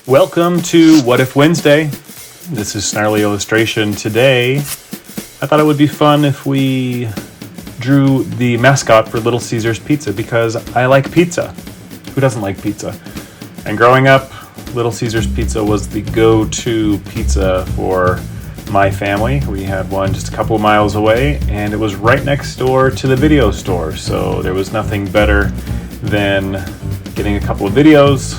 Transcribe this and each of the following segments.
Welcome to What If Wednesday. This is Snarly Illustration. Today, I thought it would be fun if we drew the mascot for Little Caesars Pizza because I like pizza. Who doesn't like pizza? And growing up, Little Caesars Pizza was the go-to pizza for my family. We had one just a couple of miles away, and it was right next door to the video store. So there was nothing better than getting a couple of videos,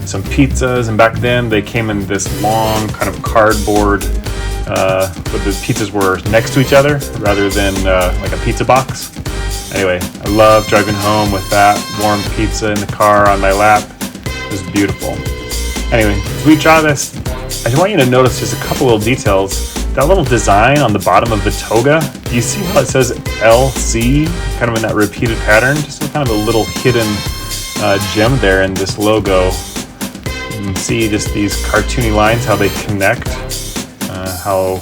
some pizzas, and back then they came in this long kind of cardboard, but the pizzas were next to each other rather than like a pizza box. Anyway, I love driving home with that warm pizza in the car on my lap. It was beautiful. Anyway, as we draw this, I just want you to notice just a couple little details. That little design on the bottom of the toga, do you see how it says LC, kind of in that repeated pattern? Just kind of a little hidden gem there in this logo. You can see just these cartoony lines, how they connect, how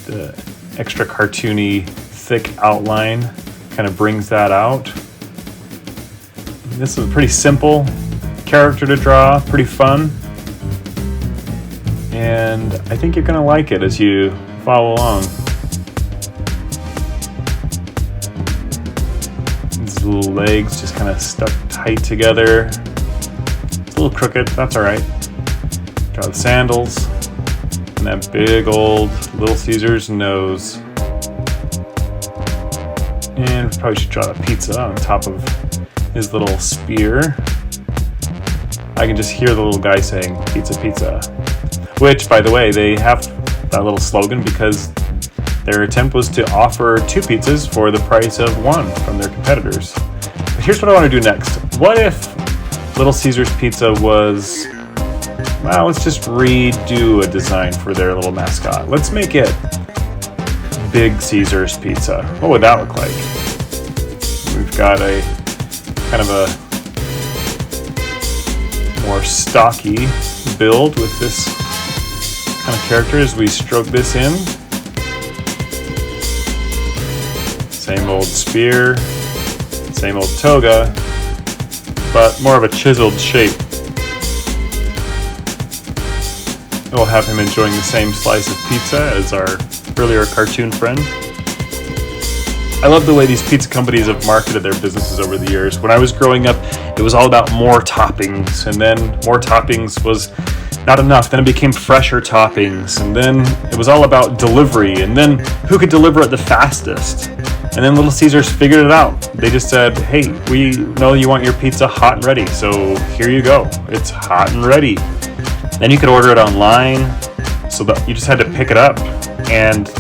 the extra cartoony thick outline kind of brings that out. This is a pretty simple character to draw, pretty fun. And I think you're going to like it as you follow along. These little legs just kind of stuck tight together. It's a little crooked, that's alright. Draw the sandals and that big old Little Caesars nose. And we probably should draw the pizza on top of his little spear. I can just hear the little guy saying, "Pizza, pizza." Which, by the way, they have that little slogan because their attempt was to offer 2 pizzas for the price of 1 from their competitors. But here's what I want to do next. What if Little Caesars Pizza was, well, let's just redo a design for their little mascot. Let's make it Big Caesars Pizza. What would that look like? We've got a kind of a more stocky build with this kind of character as we stroke this in. Same old spear, same old toga, but more of a chiseled shape. We'll have him enjoying the same slice of pizza as our earlier cartoon friend. I love the way these pizza companies have marketed their businesses over the years. When I was growing up, it was all about more toppings, and then more toppings was not enough. Then it became fresher toppings, and then it was all about delivery, and then who could deliver it the fastest. And then Little Caesars figured it out. They just said, hey, we know you want your pizza hot and ready, so here you go. It's hot and ready. Then you could order it online, so that you just had to pick it up. And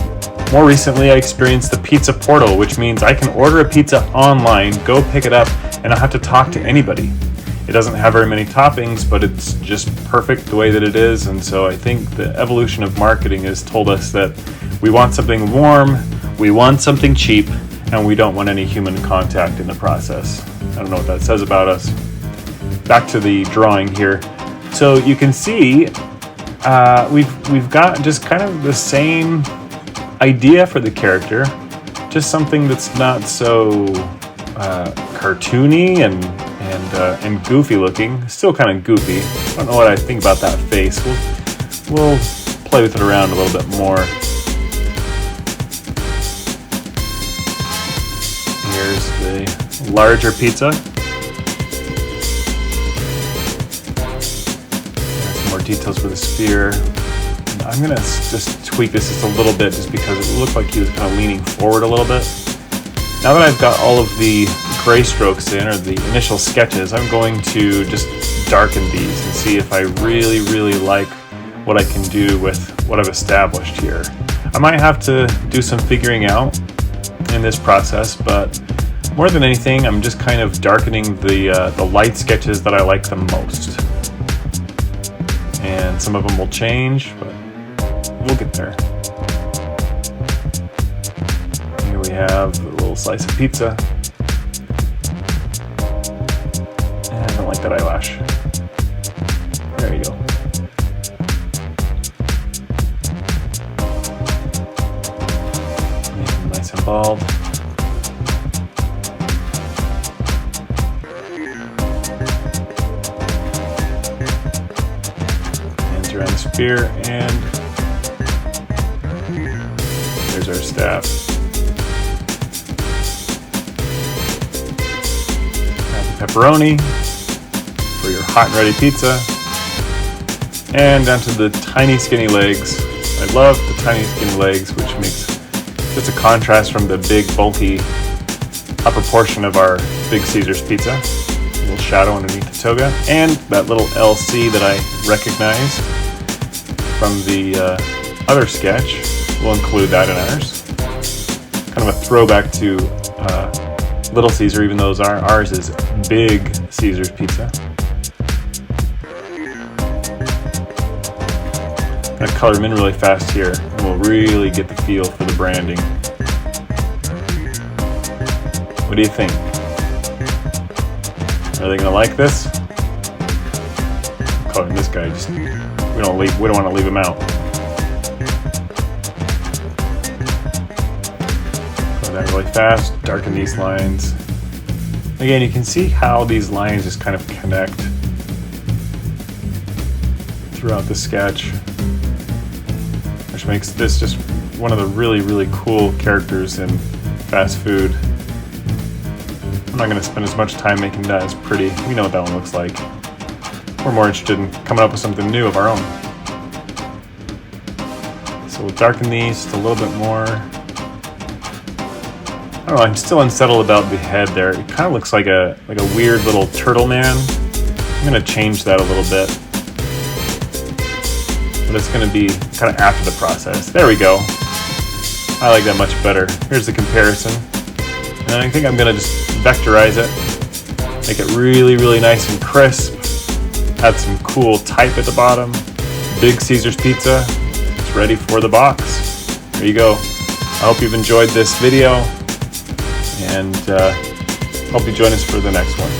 more recently, I experienced the pizza portal, which means I can order a pizza online, go pick it up, and I don't have to talk to anybody. It doesn't have very many toppings, but it's just perfect the way that it is. And so I think the evolution of marketing has told us that we want something warm, we want something cheap, and we don't want any human contact in the process. I don't know what that says about us. Back to the drawing here. So you can see we've got just kind of the same idea for the character, just something that's not so cartoony and goofy looking. Still kind of goofy. I don't know what I think about that face. We'll play with it around a little bit more. Here's the larger pizza. Some more details for the spear. And I'm gonna just tweak this just a little bit just because it looked like he was kind of leaning forward a little bit. Now that I've got all of the gray strokes in, or the initial sketches, I'm going to just darken these and see if I really, really like what I can do with what I've established here. I might have to do some figuring out in this process, but more than anything, I'm just kind of darkening the light sketches that I like the most. And some of them will change, but we'll get there. Here we have a little slice of pizza. And I don't like that eyelash. There you go. Make it nice and bald. Caesar on the spear, and there's our staff. Add the pepperoni for your hot and ready pizza, and down to the tiny skinny legs. I love the tiny skinny legs, which makes just a contrast from the big bulky upper portion of our big Caesar's pizza. A little shadow underneath the toga, and that little LC that I recognized from the other sketch. We'll include that in ours. Kind of a throwback to Little Caesar, even though ours is big Caesar's pizza. I'm gonna color them in really fast here, and we'll really get the feel for the branding. What do you think? Are they gonna like this? I'm coloring this guy. We don't want to leave him out. Color that really fast. Darken these lines. Again, you can see how these lines just kind of connect throughout the sketch, which makes this just one of the really, really cool characters in fast food. I'm not going to spend as much time making that as pretty. We know what that one looks like. We're more interested in coming up with something new of our own. So we'll darken these just a little bit more. I don't know, I'm still unsettled about the head there. It kind of looks like a weird little turtle man. I'm going to change that a little bit. But it's going to be kind of after the process. There we go. I like that much better. Here's the comparison. And I think I'm going to just vectorize it, make it really, really nice and crisp, add some cool type at the bottom. Big Caesar's pizza, it's ready for the box. There you go. I hope you've enjoyed this video, and hope you join us for the next one.